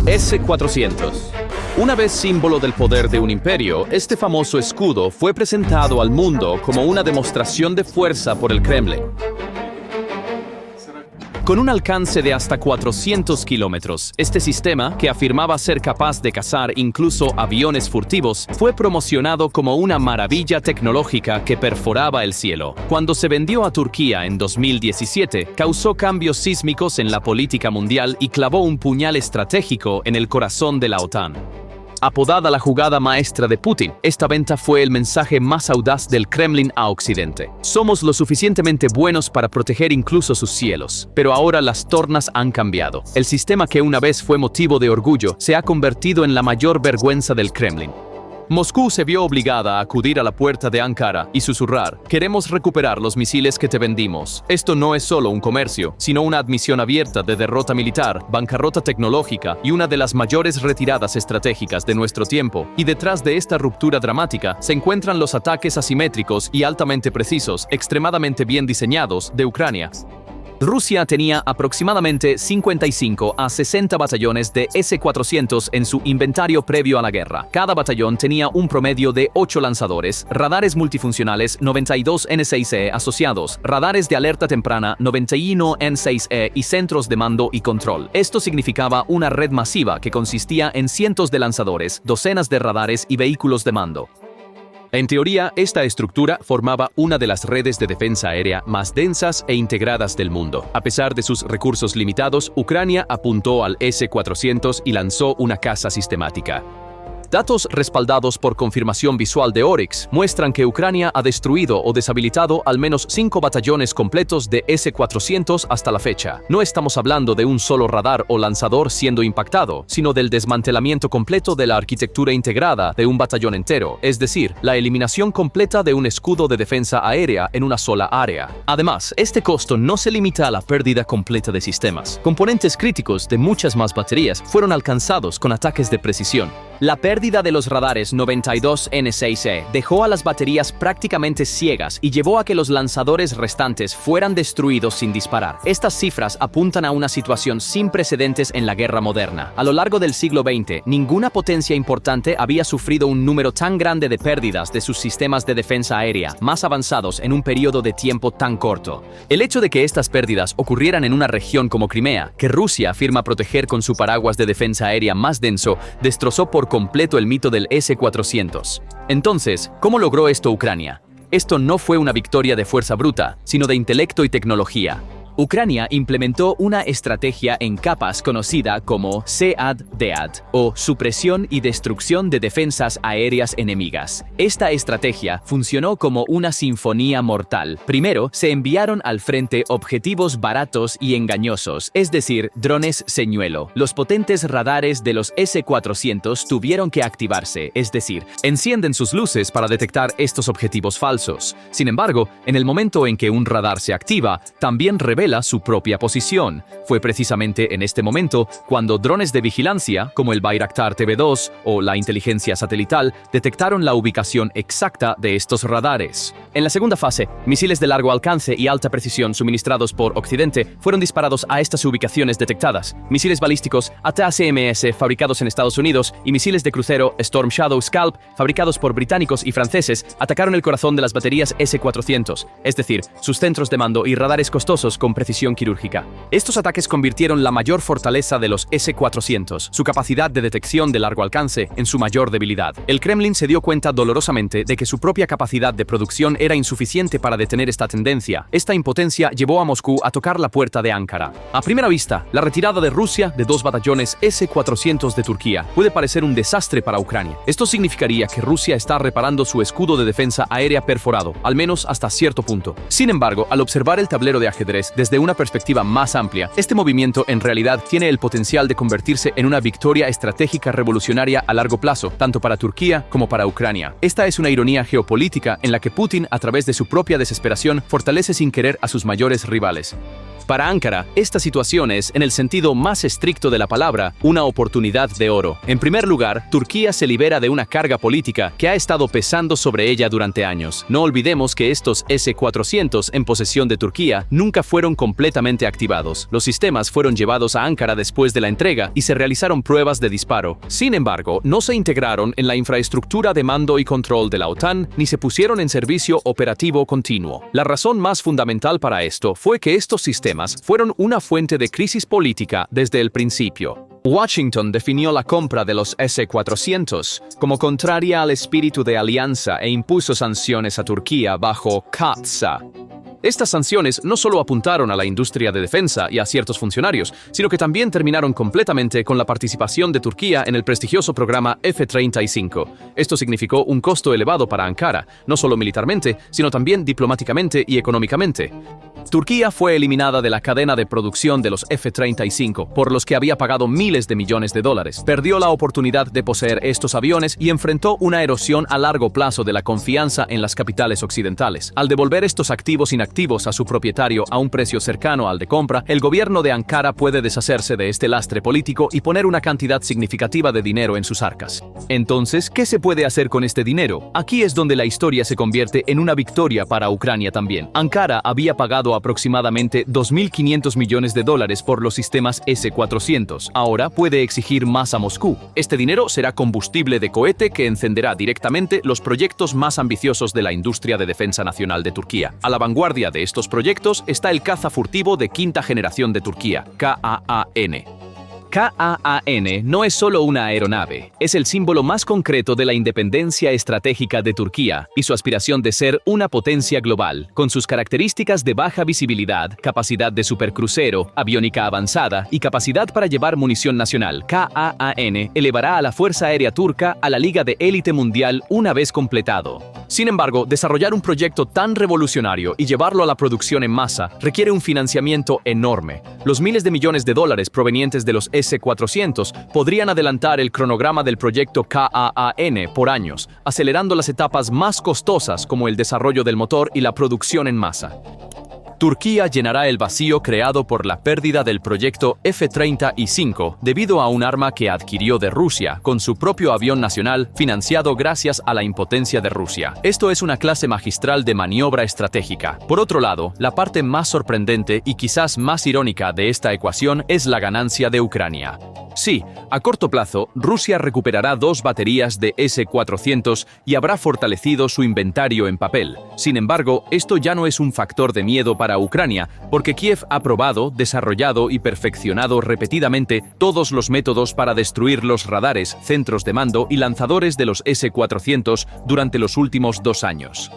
S-400. Una vez símbolo del poder de un imperio, este famoso escudo fue presentado al mundo como una demostración de fuerza por el Kremlin. Con un alcance de hasta 400 kilómetros, este sistema, que afirmaba ser capaz de cazar incluso aviones furtivos, fue promocionado como una maravilla tecnológica que perforaba el cielo. Cuando se vendió a Turquía en 2017, causó cambios sísmicos en la política mundial y clavó un puñal estratégico en el corazón de la OTAN. Apodada la jugada maestra de Putin, esta venta fue el mensaje más audaz del Kremlin a Occidente. Somos lo suficientemente buenos para proteger incluso sus cielos, pero ahora las tornas han cambiado. El sistema que una vez fue motivo de orgullo se ha convertido en la mayor vergüenza del Kremlin. Moscú se vio obligada a acudir a la puerta de Ankara y susurrar: queremos recuperar los misiles que te vendimos. Esto no es solo un comercio, sino una admisión abierta de derrota militar, bancarrota tecnológica y una de las mayores retiradas estratégicas de nuestro tiempo. Y detrás de esta ruptura dramática se encuentran los ataques asimétricos y altamente precisos, extremadamente bien diseñados, de Ucrania. Rusia tenía aproximadamente 55 a 60 batallones de S-400 en su inventario previo a la guerra. Cada batallón tenía un promedio de 8 lanzadores, radares multifuncionales 92 N6E asociados, radares de alerta temprana 91 N6E y centros de mando y control. Esto significaba una red masiva que consistía en cientos de lanzadores, docenas de radares y vehículos de mando. En teoría, esta estructura formaba una de las redes de defensa aérea más densas e integradas del mundo. A pesar de sus recursos limitados, Ucrania apuntó al S-400 y lanzó una caza sistemática. Datos respaldados por confirmación visual de Oryx muestran que Ucrania ha destruido o deshabilitado al menos 5 batallones completos de S-400 hasta la fecha. No estamos hablando de un solo radar o lanzador siendo impactado, sino del desmantelamiento completo de la arquitectura integrada de un batallón entero, es decir, la eliminación completa de un escudo de defensa aérea en una sola área. Además, este costo no se limita a la pérdida completa de sistemas. Componentes críticos de muchas más baterías fueron alcanzados con ataques de precisión. La pérdida de los radares 92 N6E dejó a las baterías prácticamente ciegas y llevó a que los lanzadores restantes fueran destruidos sin disparar. Estas cifras apuntan a una situación sin precedentes en la guerra moderna. A lo largo del siglo XX, ninguna potencia importante había sufrido un número tan grande de pérdidas de sus sistemas de defensa aérea más avanzados en un periodo de tiempo tan corto. El hecho de que estas pérdidas ocurrieran en una región como Crimea, que Rusia afirma proteger con su paraguas de defensa aérea más denso, destrozó por completo el mito del S-400. Entonces, ¿cómo logró esto Ucrania? Esto no fue una victoria de fuerza bruta, sino de intelecto y tecnología. Ucrania implementó una estrategia en capas conocida como SEAD-DEAD, o supresión y destrucción de defensas aéreas enemigas. Esta estrategia funcionó como una sinfonía mortal. Primero, se enviaron al frente objetivos baratos y engañosos, es decir, drones señuelo. Los potentes radares de los S-400 tuvieron que activarse, es decir, encienden sus luces para detectar estos objetivos falsos. Sin embargo, en el momento en que un radar se activa, también revela su propia posición. Fue precisamente en este momento cuando drones de vigilancia, como el Bayraktar TB2 o la inteligencia satelital, detectaron la ubicación exacta de estos radares. En la segunda fase, misiles de largo alcance y alta precisión suministrados por Occidente fueron disparados a estas ubicaciones detectadas. Misiles balísticos ATACMS fabricados en Estados Unidos y misiles de crucero Storm Shadow Scalp fabricados por británicos y franceses atacaron el corazón de las baterías S-400, es decir, sus centros de mando y radares costosos con precisión quirúrgica. Estos ataques convirtieron la mayor fortaleza de los S-400, su capacidad de detección de largo alcance, en su mayor debilidad. El Kremlin se dio cuenta dolorosamente de que su propia capacidad de producción era insuficiente para detener esta tendencia. Esta impotencia llevó a Moscú a tocar la puerta de Ankara. A primera vista, la retirada de Rusia de 2 batallones S-400 de Turquía puede parecer un desastre para Ucrania. Esto significaría que Rusia está reparando su escudo de defensa aérea perforado, al menos hasta cierto punto. Sin embargo, al observar el tablero de ajedrez desde una perspectiva más amplia, este movimiento en realidad tiene el potencial de convertirse en una victoria estratégica revolucionaria a largo plazo, tanto para Turquía como para Ucrania. Esta es una ironía geopolítica en la que Putin, a través de su propia desesperación, fortalece sin querer a sus mayores rivales. Para Ankara, esta situación es, en el sentido más estricto de la palabra, una oportunidad de oro. En primer lugar, Turquía se libera de una carga política que ha estado pesando sobre ella durante años. No olvidemos que estos S-400 en posesión de Turquía nunca fueron completamente activados. Los sistemas fueron llevados a Ankara después de la entrega y se realizaron pruebas de disparo. Sin embargo, no se integraron en la infraestructura de mando y control de la OTAN ni se pusieron en servicio operativo continuo. La razón más fundamental para esto fue que estos sistemas fueron una fuente de crisis política desde el principio. Washington definió la compra de los S-400 como contraria al espíritu de alianza e impuso sanciones a Turquía bajo CAATSA. Estas sanciones no solo apuntaron a la industria de defensa y a ciertos funcionarios, sino que también terminaron completamente con la participación de Turquía en el prestigioso programa F-35. Esto significó un costo elevado para Ankara, no solo militarmente, sino también diplomáticamente y económicamente. Turquía fue eliminada de la cadena de producción de los F-35, por los que había pagado miles de millones de dólares. Perdió la oportunidad de poseer estos aviones y enfrentó una erosión a largo plazo de la confianza en las capitales occidentales. Al devolver estos activos inactivos a su propietario a un precio cercano al de compra, el gobierno de Ankara puede deshacerse de este lastre político y poner una cantidad significativa de dinero en sus arcas. Entonces, ¿qué se puede hacer con este dinero? Aquí es donde la historia se convierte en una victoria para Ucrania también. Ankara había pagado aproximadamente 2.500 millones de dólares por los sistemas S-400. Ahora puede exigir más a Moscú. Este dinero será combustible de cohete que encenderá directamente los proyectos más ambiciosos de la industria de defensa nacional de Turquía. A la vanguardia de estos proyectos está el caza furtivo de quinta generación de Turquía, Kaan. Kaan no es solo una aeronave, es el símbolo más concreto de la independencia estratégica de Turquía y su aspiración de ser una potencia global. Con sus características de baja visibilidad, capacidad de supercrucero, aviónica avanzada y capacidad para llevar munición nacional, Kaan elevará a la Fuerza Aérea Turca a la Liga de Élite Mundial una vez completado. Sin embargo, desarrollar un proyecto tan revolucionario y llevarlo a la producción en masa requiere un financiamiento enorme. Los miles de millones de dólares provenientes de los S-400 podrían adelantar el cronograma del proyecto Kaan por años, acelerando las etapas más costosas como el desarrollo del motor y la producción en masa. Turquía llenará el vacío creado por la pérdida del proyecto F-35 debido a un arma que adquirió de Rusia con su propio avión nacional financiado gracias a la impotencia de Rusia. Esto es una clase magistral de maniobra estratégica. Por otro lado, la parte más sorprendente y quizás más irónica de esta ecuación es la ganancia de Ucrania. Sí, a corto plazo, Rusia recuperará 2 baterías de S-400 y habrá fortalecido su inventario en papel. Sin embargo, esto ya no es un factor de miedo para Ucrania, porque Kiev ha probado, desarrollado y perfeccionado repetidamente todos los métodos para destruir los radares, centros de mando y lanzadores de los S-400 durante los últimos 2 años.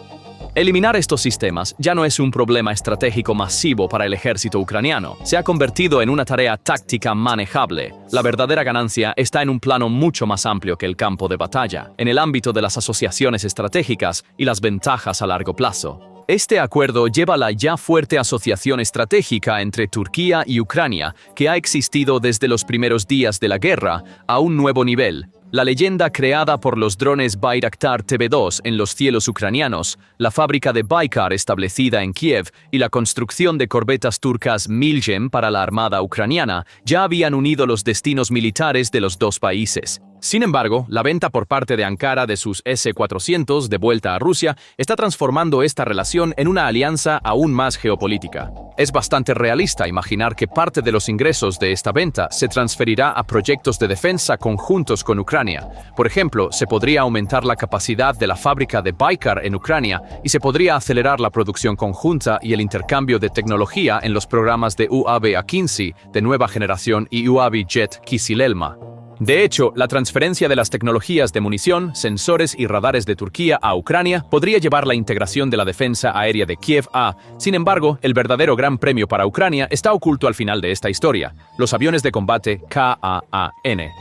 Eliminar estos sistemas ya no es un problema estratégico masivo para el ejército ucraniano. Se ha convertido en una tarea táctica manejable. La verdadera ganancia está en un plano mucho más amplio que el campo de batalla, en el ámbito de las asociaciones estratégicas y las ventajas a largo plazo. Este acuerdo lleva la ya fuerte asociación estratégica entre Turquía y Ucrania, que ha existido desde los primeros días de la guerra, a un nuevo nivel. La leyenda creada por los drones Bayraktar TB2 en los cielos ucranianos, la fábrica de Baykar establecida en Kiev y la construcción de corbetas turcas Milgem para la armada ucraniana ya habían unido los destinos militares de los dos países. Sin embargo, la venta por parte de Ankara de sus S-400 de vuelta a Rusia está transformando esta relación en una alianza aún más geopolítica. Es bastante realista imaginar que parte de los ingresos de esta venta se transferirá a proyectos de defensa conjuntos con Ucrania. Por ejemplo, se podría aumentar la capacidad de la fábrica de Baykar en Ucrania y se podría acelerar la producción conjunta y el intercambio de tecnología en los programas de UAV A-15 de nueva generación y UAV Jet Kızılelma. De hecho, la transferencia de las tecnologías de munición, sensores y radares de Turquía a Ucrania podría llevar la integración de la defensa aérea de Kiev a... Sin embargo, el verdadero gran premio para Ucrania está oculto al final de esta historia: los aviones de combate Kaan.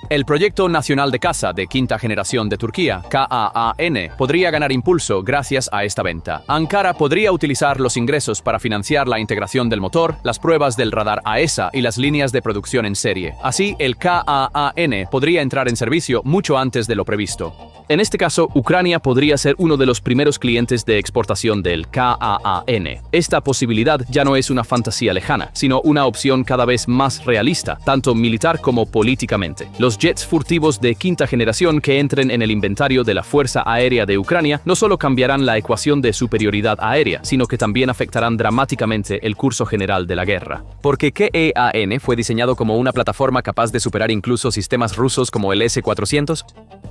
El proyecto nacional de caza de quinta generación de Turquía, Kaan, podría ganar impulso gracias a esta venta. Ankara podría utilizar los ingresos para financiar la integración del motor, las pruebas del radar AESA y las líneas de producción en serie. Así, el Kaan podría entrar en servicio mucho antes de lo previsto. En este caso, Ucrania podría ser uno de los primeros clientes de exportación del KAAN. Esta posibilidad ya no es una fantasía lejana, sino una opción cada vez más realista, tanto militar como políticamente. Los jets furtivos de quinta generación que entren en el inventario de la Fuerza Aérea de Ucrania no solo cambiarán la ecuación de superioridad aérea, sino que también afectarán dramáticamente el curso general de la guerra. Porque KAAN fue diseñado como una plataforma capaz de superar incluso sistemas rusos como el S-400.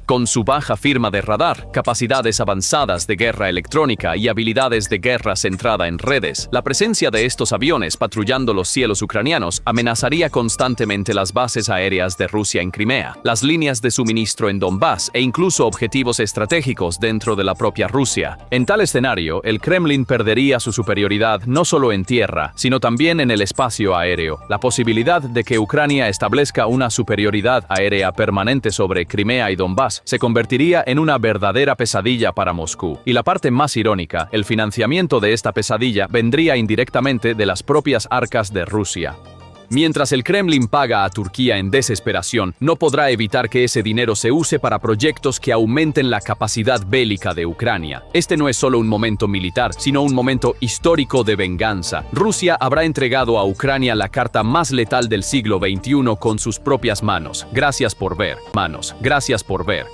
Con su baja firma de radar, capacidades avanzadas de guerra electrónica y habilidades de guerra centrada en redes, la presencia de estos aviones patrullando los cielos ucranianos amenazaría constantemente las bases aéreas de Rusia en Crimea, las líneas de suministro en Donbass e incluso objetivos estratégicos dentro de la propia Rusia. En tal escenario, el Kremlin perdería su superioridad no solo en tierra, sino también en el espacio aéreo. La posibilidad de que Ucrania establezca una superioridad aérea permanente sobre Crimea y Donbass se convertiría en una verdadera pesadilla para Moscú. Y la parte más irónica, el financiamiento de esta pesadilla vendría indirectamente de las propias arcas de Rusia. Mientras el Kremlin paga a Turquía en desesperación, no podrá evitar que ese dinero se use para proyectos que aumenten la capacidad bélica de Ucrania. Este no es solo un momento militar, sino un momento histórico de venganza. Rusia habrá entregado a Ucrania la carta más letal del siglo XXI con sus propias manos. Gracias por ver. Gracias por ver.